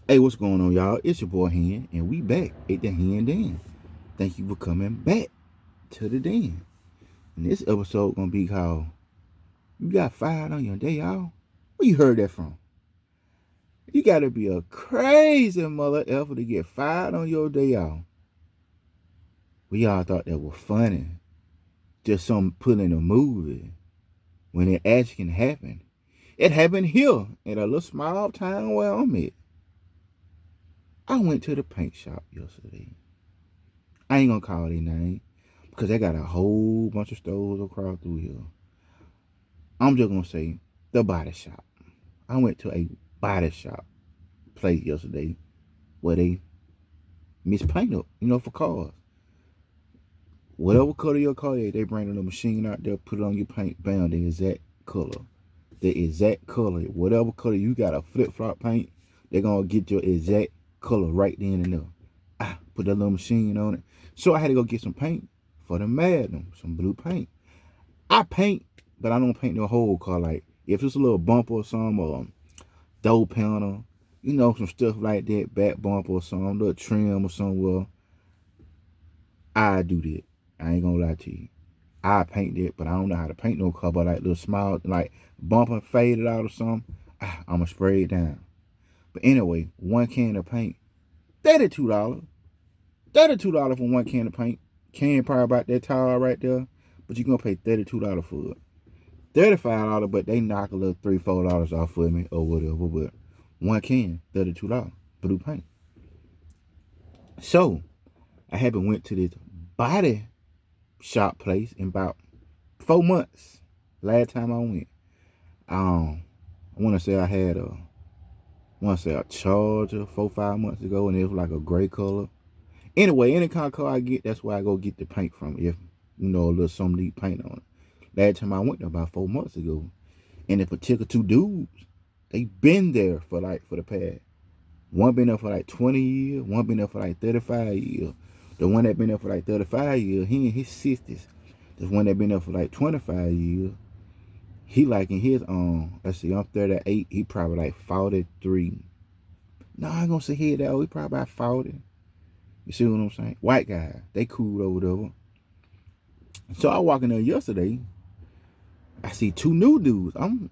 Hey, what's going on, y'all? It's your boy Hen, and we back at the Hen Den. Thank you for coming back to the Den. And this episode gonna be called "You Got Fired on Your Day Off." Where you heard that from? You gotta be a crazy mother effer to get fired on your day off. We all thought that was funny, just something put in a movie. When it actually can happen, it happened here in a little small town where I'm at. I went to the paint shop yesterday. I ain't gonna call their name because they got a whole bunch of stores across through here. I'm just gonna say the body shop. I went to a body shop place yesterday where they mix paint up, for cars. Whatever color your car is, they bring the machine out there, put it on your paint, bam, the exact color. The exact color. Whatever color you got a flip-flop paint, they're gonna get your exact color right then and there. Put that little machine on it. So I had to go get some paint for the Magnum, some blue paint. I paint, but I don't paint the whole car. Like if it's a little bumper or something, or door panel, some stuff like that, back bumper or something, little trim or something. Well, I do that. I ain't gonna lie to you. I paint that, but I don't know how to paint no car. But like little small, like bumper faded out or something, I'ma spray it down. But anyway, one can of paint, $32. $32 for one can of paint. Can probably about that tall right there, but you're gonna pay $32 for it. $35, but they knock a little $3-4 off for me or whatever. But one can, $32, blue paint. So I haven't went to this body shop place in about 4 months. Last time I went, I want to say a Charger 4-5 months ago, and it was like a gray color. Anyway, any kind of car I get, that's where I go get the paint from. If a little some neat paint on it. Last time I went there about 4 months ago, and in particular two dudes, they been there for the past. One been there for like 20 years, one been there for like 35 years. The one that been there for like 35 years, he in his 60s. The one that been there for like 25 years, he like in his let's see, I'm 38, he probably like 43. No, I ain't gonna say he that old, he probably about 40. You see what I'm saying? White guy, they cool or whatever. So I walk in there yesterday, I see two new dudes. I'm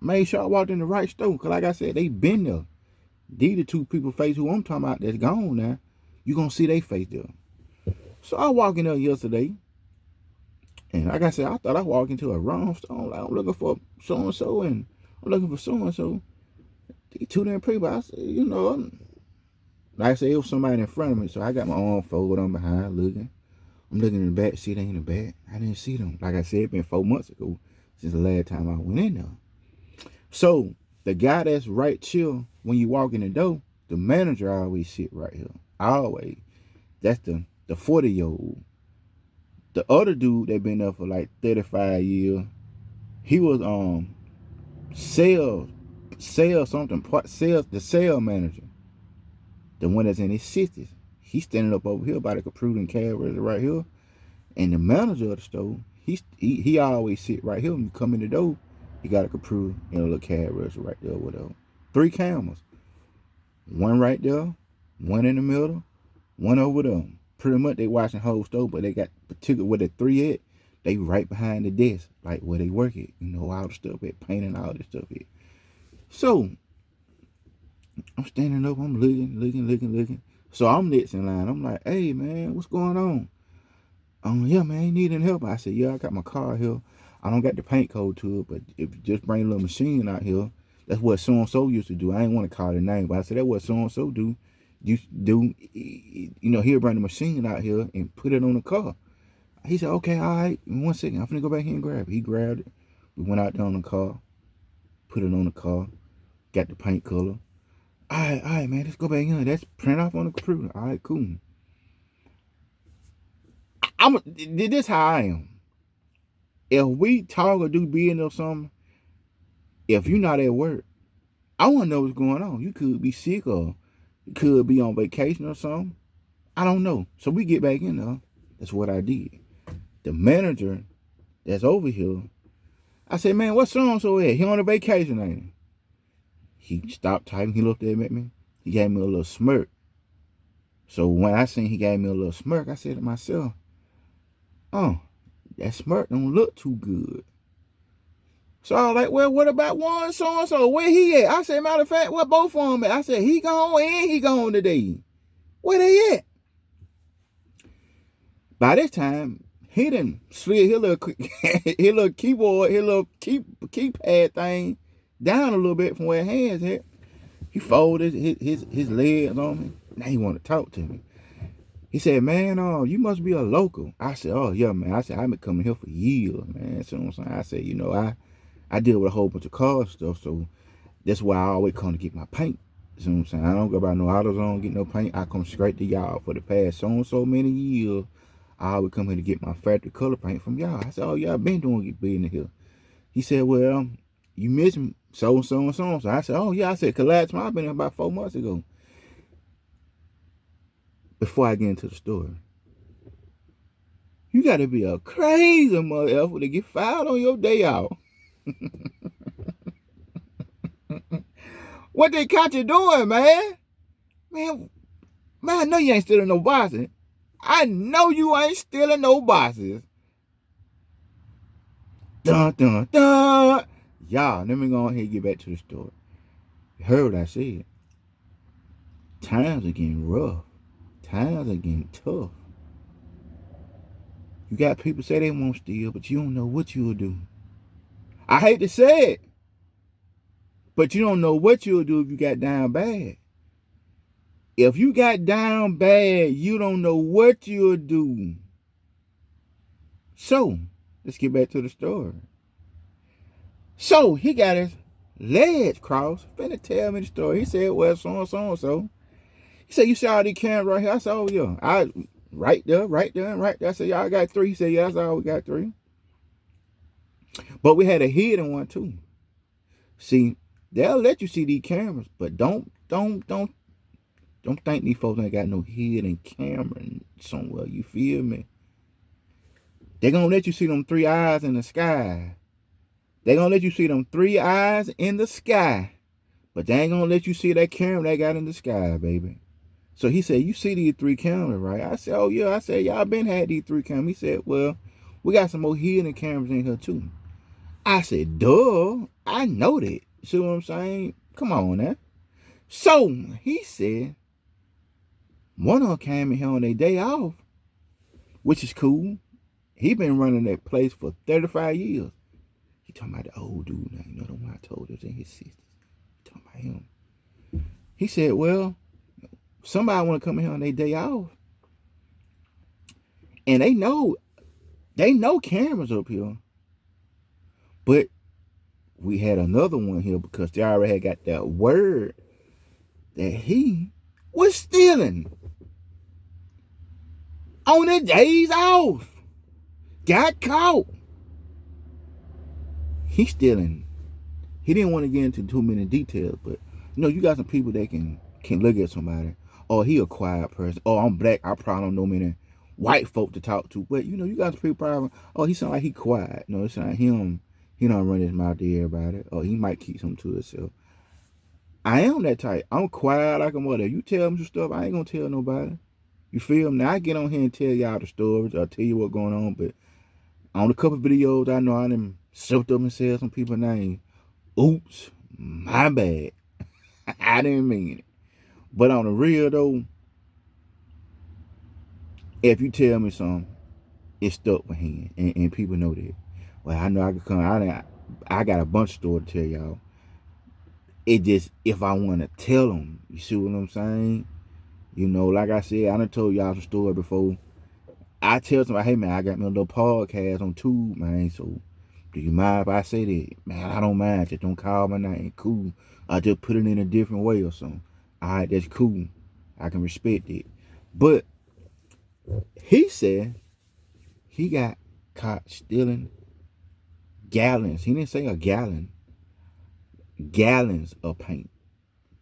made sure I walked in the right store, cause like I said, they been there. These the two people face who I'm talking about that's gone now. You gonna see they face there. So I walk in there yesterday, and like I said, I thought I walked into a wrong store. Like I'm looking for so and so, and I'm looking for so and so. These two damn people. I said, like I said, it was somebody in front of me, so I got my arm folded on behind, looking. I'm looking in the back, see they in the back. I didn't see them. Like I said, it been 4 months ago since the last time I went in there. So the guy that's right chill when you walk in the door, the manager always sit right here. Always. That's the 40-year-old. The other dude that been there for like 35 years, he was sales something, the sales manager. The one that's in his 60s. He's standing up over here by the computer and cash register right here. And the manager of the store, he always sit right here when you come in the door. He got a computer and a little cash register right there, whatever. 3 cameras. One right there, one in the middle, one over there. Pretty much they watching the whole store, but they got particular where the 3 at, they right behind the desk, like where they work at. All the stuff at, painting all this stuff at. So I'm standing up, I'm looking. So I'm next in line. I'm like, hey man, what's going on? Yeah, man, you need any help? I said, yeah, I got my car here. I don't got the paint code to it, but if you just bring a little machine out here, that's what so and so used to do. I ain't want to call the name, but I said that's what so and so do. He'll bring the machine out here and put it on the car. He said, okay, all right, in 1 second, I'm finna go back here and grab it. He grabbed it. We went out there on the car, put it on the car, got the paint color. All right, man, let's go back in. That's print off on the computer. All right, cool. This how I am. If we talk or do business or something, if you're not at work, I want to know what's going on. You could be sick or you could be on vacation or something. I don't know. So we get back in there. That's what I did. The manager that's over here, I said, man, what's so-and-so at? He on a vacation, ain't he? He stopped typing. He looked at me. He gave me a little smirk. So when I seen he gave me a little smirk, I said to myself, oh, that smirk don't look too good. So I was like, well, what about one so-and-so? Where he at? I said, matter of fact, where both of them at? I said, he gone and he gone today. Where they at? By this time, he done slid his little keyboard, his little keypad thing down a little bit from where his hands at. He folded his legs on me. Now he want to talk to me. He said, man, you must be a local. I said, oh, yeah, man. I said, I've been coming here for years, man. So I'm saying, I said, you know, I deal with a whole bunch of car stuff, so that's why I always come to get my paint. You know what I'm saying? I don't go by no AutoZone, get no paint. I come straight to y'all for the past so many years. I always come here to get my factory color paint from y'all. I said, oh, y'all been doing business here. He said, well, you missed so. So I said, oh, yeah. I said, because last time I've been here about 4 months ago. Before I get into the story, you got to be a crazy motherfucker to get fired on your day off. What they caught you doing, man? Man, I know you ain't stealing no boxes. I know you ain't stealing no boxes. Dun, dun, dun. Y'all, let me go ahead and get back to the story. You heard what I said. Times are getting rough. Times are getting tough. You got people say they won't steal, but you don't know what you'll do. I hate to say it, but you don't know what you'll do if you got down bad. If you got down bad, you don't know what you'll do. So, let's get back to the story. So, he got his legs crossed, finna tell me the story. He said, well, so. He said, you see all these cameras right here? I said, oh, yeah. Right there. I said, y'all got 3. He said, yeah, that's all we got 3. But we had a hidden one, too. See, they'll let you see these cameras, but don't think these folks ain't got no hidden camera somewhere. You feel me? They're going to let you see them 3 eyes in the sky. They're going to let you see them 3 eyes in the sky. But they ain't going to let you see that camera they got in the sky, baby. So he said, you see these 3 cameras, right? I said, oh, yeah. I said, y'all been had these 3 cameras. He said, well, we got some more hidden cameras in here, too. I said, duh. I know that. See what I'm saying? Come on now. So he said, one of them came in here on their day off, which is cool. He been running that place for 35 years. He talking about the old dude now. You know the one I told you was in his 60s. He talking about him. He said, well, somebody want to come in here on their day off. And they know cameras up here. But we had another one here because they already had got that word that he was stealing on the days off. Got caught. He's stealing. He didn't want to get into too many details, but you know, you got some people that can look at somebody. Oh, he a quiet person. Oh, I'm black. I probably don't know many white folk to talk to. But you know, you got some people probably. Oh, he sound like he quiet. No, it's not him. He don't run his mouth to everybody. Or he might keep something to himself. I am that type. I'm quiet like a mother. You tell me some stuff, I ain't gonna tell nobody. You feel me? Now I get on here and tell y'all the stories. I'll tell you what's going on, but on a couple of videos, I know I done slipped up and said some people's name. Oops, my bad. I didn't mean it. But on the real though, if you tell me something, it's stuck with him, and people know that. Well, I know I can come. I got a bunch of stories to tell y'all. It just, if I want to tell them, you see what I'm saying? You know, like I said, I done told y'all some story before. I tell somebody, hey man, I got me a little podcast on Tube, man. So, do you mind if I say that? Man, I don't mind. Just don't call my name. Cool. I just put it in a different way or something. All right, that's cool. I can respect it. But he said he got caught stealing gallons. He didn't say a gallon. Gallons of paint.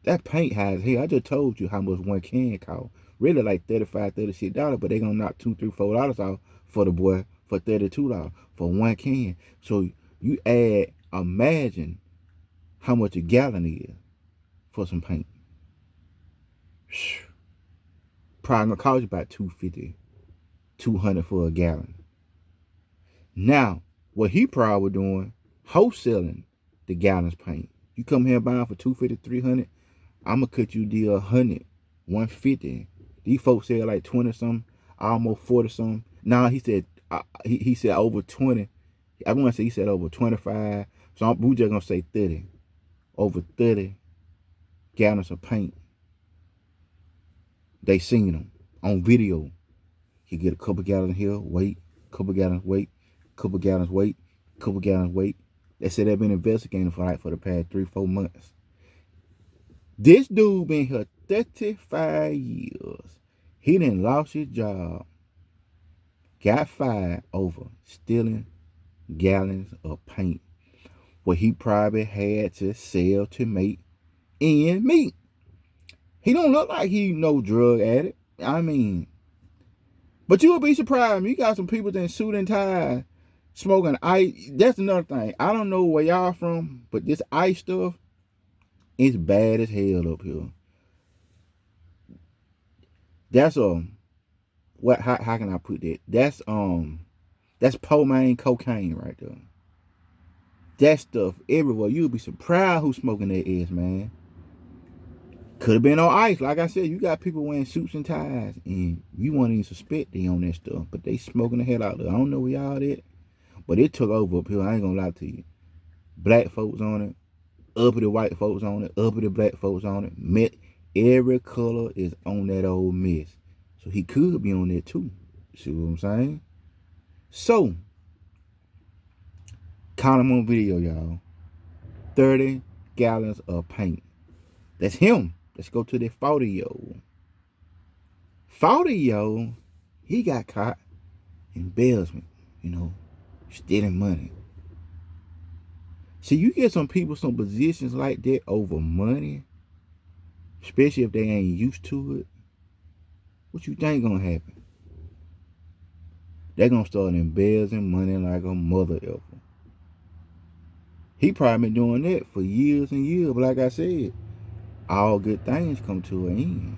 That paint has here. I just told you how much one can cost. Really like $35, $36, but they gonna knock $2, $3, $4 off for the boy for $32 for one can. So you imagine how much a gallon is for some paint. probably gonna cost you about $250, $200 for a gallon. Now, what he probably doing, wholesaling the gallons paint. You come here buying for $250, $300, I'm gonna cut you deal $100, $150. These folks sell like 20 something, almost 40 something. Nah, he said he said over 20. I want to say he said over 25. So we just gonna say 30. Over 30 gallons of paint. They seen them on video. He get a couple gallons here, wait, couple gallons, wait, couple gallons, wait, couple gallons, wait. They said they've been investigating for the past 3-4 months. This dude been here 35 years. He done lost his job, got fired over stealing gallons of paint, where he probably had to sell to make ends meet. He don't look like he no drug addict. I mean, but you would be surprised. You got some people in suit and tie smoking ice. That's another thing. I don't know where y'all from, but this ice stuff is bad as hell up here. That's what? How can I put that? That's pomade cocaine right there. That stuff everywhere. You'll be surprised who's smoking that is, man. Could have been on ice. Like I said, you got people wearing suits and ties, and you won't even suspect they on that stuff, but they smoking the hell out of it. I don't know where y'all at, but it took over up here. I ain't gonna lie to you. Black folks on it, uppity white folks on it, uppity black folks on it. Met every color is on that old mess. So he could be on there too. See what I'm saying? So, count him on video, y'all. 30 gallons of paint. That's him. Let's go to the 40-year-old. 40-year-old, he got caught in embezzlement, stealing money. See, you get some people, some positions like that over money, especially if they ain't used to it. What you think gonna happen? They're gonna start embezzling money like a mother ever. He probably been doing that for years and years, but like I said, all good things come to an end.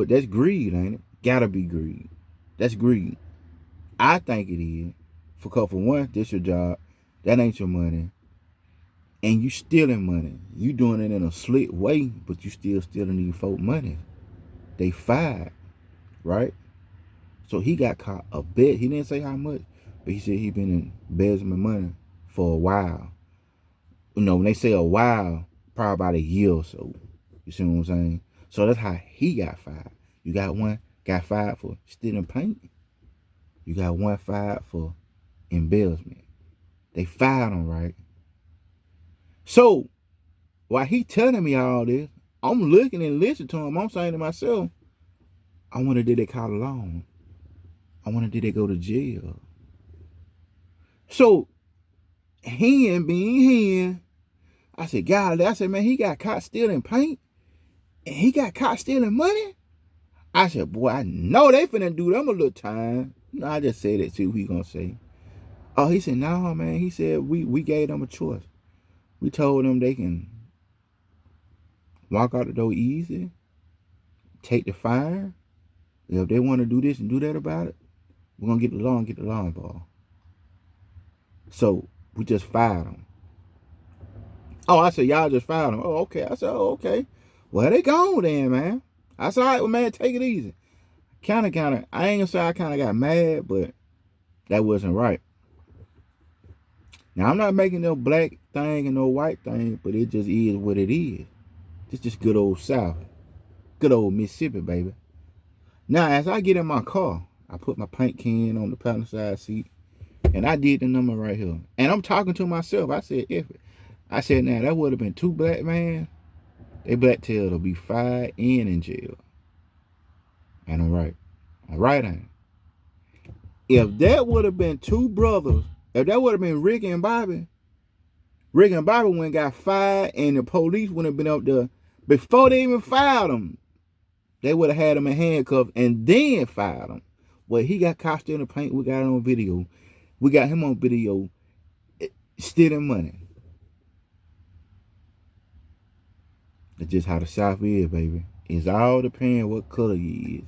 That's greed, ain't it? Gotta be greed. That's greed. I think it is. For one, this your job. That ain't your money. And you stealing money. You doing it in a slick way, but you still stealing these folk money. They fired, right? So he got caught a bit. He didn't say how much, but he said he been embezzling money for a while. When they say a while, probably about a year or so. You see what I'm saying? So that's how he got fired. You got one got fired for stealing paint. You got one fired for embezzlement. They fired him, right? So while he telling me all this, I'm looking and listening to him. I'm saying to myself, I wonder did they call along? I wonder did they go to jail? So him being him, I said, God, I said, man, he got caught stealing paint and he got caught stealing money. I said, boy, I know they finna do them a little time. I just said it, see what he gonna say. Oh, he said, no, man. He said, we gave them a choice. We told them they can walk out the door easy, take the fire. If they want to do this and do that about it, we're gonna get the law and get the law involved. So we just fired them. Oh, I said, y'all just fired them. Oh, okay. I said, oh, okay. Well, they gone then, man. I said, all right, well, man, take it easy. I ain't gonna say I kind of got mad, but that wasn't right. Now, I'm not making no black thing and no white thing, but it just is what it is. It's just good old South. Good old Mississippi, baby. Now, as I get in my car, I put my paint can on the passenger side seat, and I did the number right here. And I'm talking to myself. I said, if it. I said, now, that would have been 2 black men. They black tail will be fired and in jail. And I'm right. I'm right on. If that would have been 2 brothers, if that would have been Rick and Bobby went and got fired, and the police would have been up there before they even fired them. They would have had him in handcuffs and then fired him. Well, he got caught stealing paint. We got it on video. We got him on video stealing money. That's just how the South is, baby. It's all depending what color you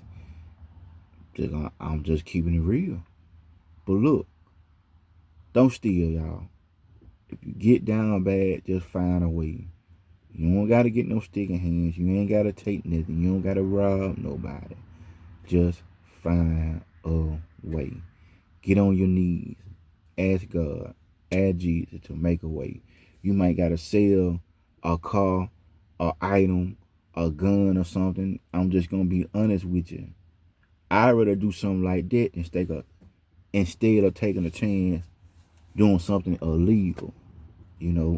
is. I'm just keeping it real. But look, don't steal, y'all. If you get down bad, just find a way. You don't gotta get no sticky hands. You ain't gotta take nothing. You don't gotta rob nobody. Just find a way. Get on your knees. Ask God. Ask Jesus to make a way. You might gotta sell a car, a item, a gun or something. I'm just gonna be honest with you. I'd rather do something like that instead of taking a chance doing something illegal.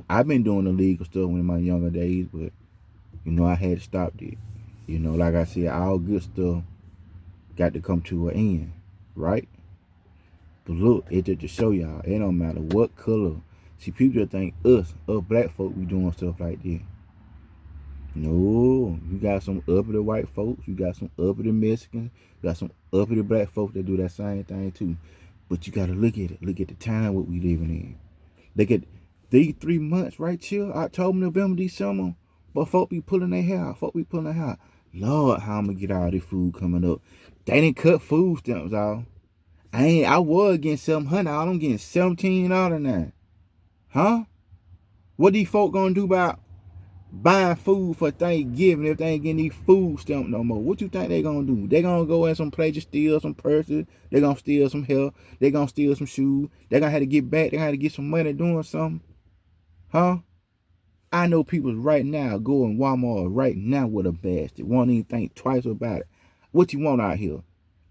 I've been doing illegal stuff in my younger days, but I had to stop it. Like I said, all good stuff got to come to an end, right? But look, it's just to show y'all, it don't matter what color. See, people just think us black folk, we doing stuff like that. No, you got some uppity white folks, you got some uppity Mexicans, you got some uppity black folks that do that same thing too. But you gotta look at it. Look at the time what we living in. Look at these 3 months right here, October, November, December. But folk be pulling their hair out. Lord, how I'm gonna get all this food coming up. They didn't cut food stamps off. I was getting $700. I'm getting $17 now. Huh? What these folk gonna do about buying food for Thanksgiving if they ain't getting these food stamps no more? What you think they gonna do? They gonna go in some places, steal some purses. They gonna steal some hair. They gonna steal some shoes. They gonna have to get back. They gonna have to get some money doing something. Huh? I know people right now go in Walmart right now with a basket. Won't even think twice about it. What you want out here?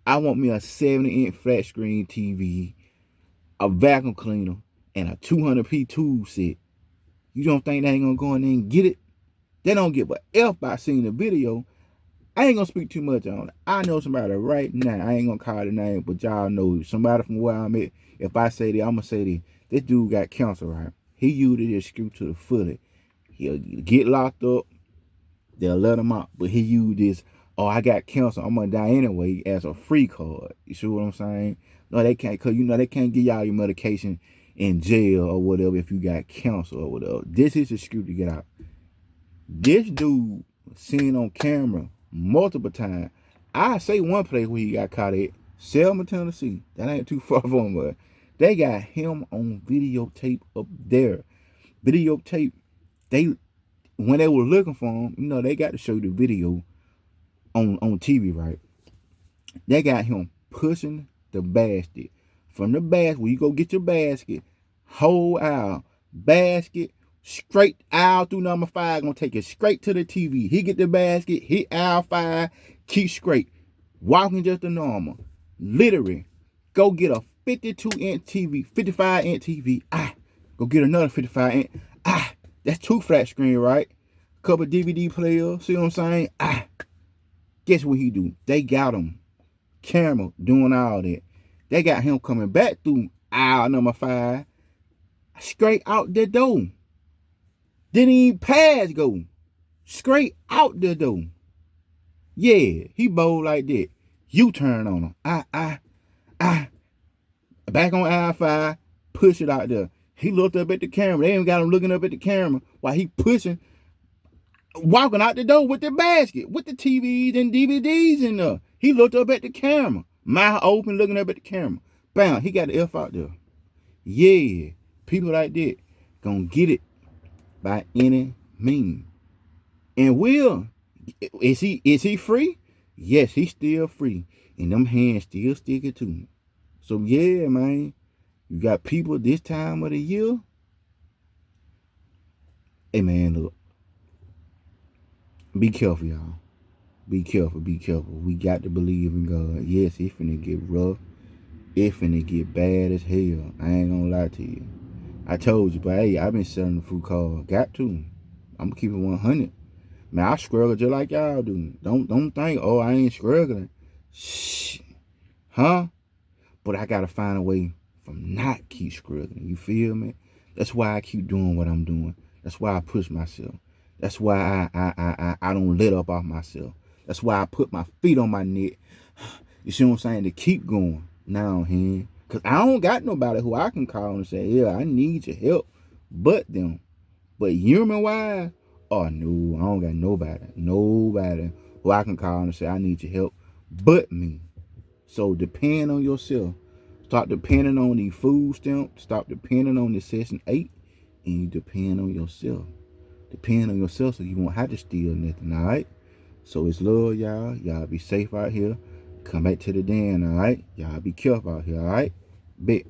I want me a 70-inch flat screen TV, a vacuum cleaner, and a 200p tool set. You don't think they ain't gonna go in there and get it? They don't give a F by seeing the video. I ain't gonna speak too much on it. I know somebody right now. I ain't gonna call the name, but y'all know somebody from where I'm at. If I say that, I'm gonna say this. This dude got cancer, right? He used it as screw to the footy. He'll get locked up. They'll let him out. But he used this, oh, I got cancer, I'm gonna die anyway, as a free card. You see what I'm saying? No, they can't, because they can't give y'all your medication in jail or whatever if you got cancer or whatever. This is a screw to get out. This dude seen on camera multiple times. I say one place where he got caught at, Selma, Tennessee. That ain't too far from him, but they got him on videotape up there. Videotape. When they were looking for him, they got to show you the video on TV, right? They got him pushing the basket. From the basket, where you go get your basket, whole aisle, basket, straight aisle through number 5, gonna take it straight to the TV. He get the basket, hit aisle 5, keep straight. Walking just the normal. Literally, go get a 52-inch TV, 55-inch TV. Go get another 55-inch. That's 2 flat screen, right? Couple DVD players, see what I'm saying? Guess what he do? They got him. Camera doing all that. They got him coming back through aisle number 5, straight out the door. Didn't even pass go. Straight out the door. Yeah, he bowled like that. U-turn on him. Back on aisle 5, push it out there. He looked up at the camera. They ain't got him looking up at the camera while he pushing, walking out the door with the basket, with the TVs and DVDs in there. He looked up at the camera. Mouth open, looking up at the camera. Bam, he got the F out there. Yeah, people like that gonna get it by any means. And is he free? Yes, he's still free. And them hands still sticking to him. So yeah, man. You got people this time of the year. Hey man, look. Be careful, y'all. Be careful. We got to believe in God. Yes, it's finna get rough. It's finna get bad as hell. I ain't gonna lie to you. I told you, but hey, I've been selling the fruit car. Got to. I'm gonna keep it 100. Man, I struggle just like y'all do. Don't think, oh, I ain't struggling. Shh. Huh? But I gotta find a way from not keep struggling. You feel me? That's why I keep doing what I'm doing. That's why I push myself. That's why I don't let up off myself. That's why I put my feet on my neck. You see what I'm saying? To keep going. Now, hand. Because I don't got nobody who I can call and say, yeah, I need your help. But them. But human wise, Oh no, I don't got nobody who I can call and say I need your help but me. So depend on yourself. Stop depending on these food stamps. Stop depending on the Section 8, and you depend on yourself. Depend on yourself so you won't have to steal nothing, all right? So it's love, y'all. Y'all be safe out here. Come back to the den, all right? Y'all be careful out here, all right? Bet.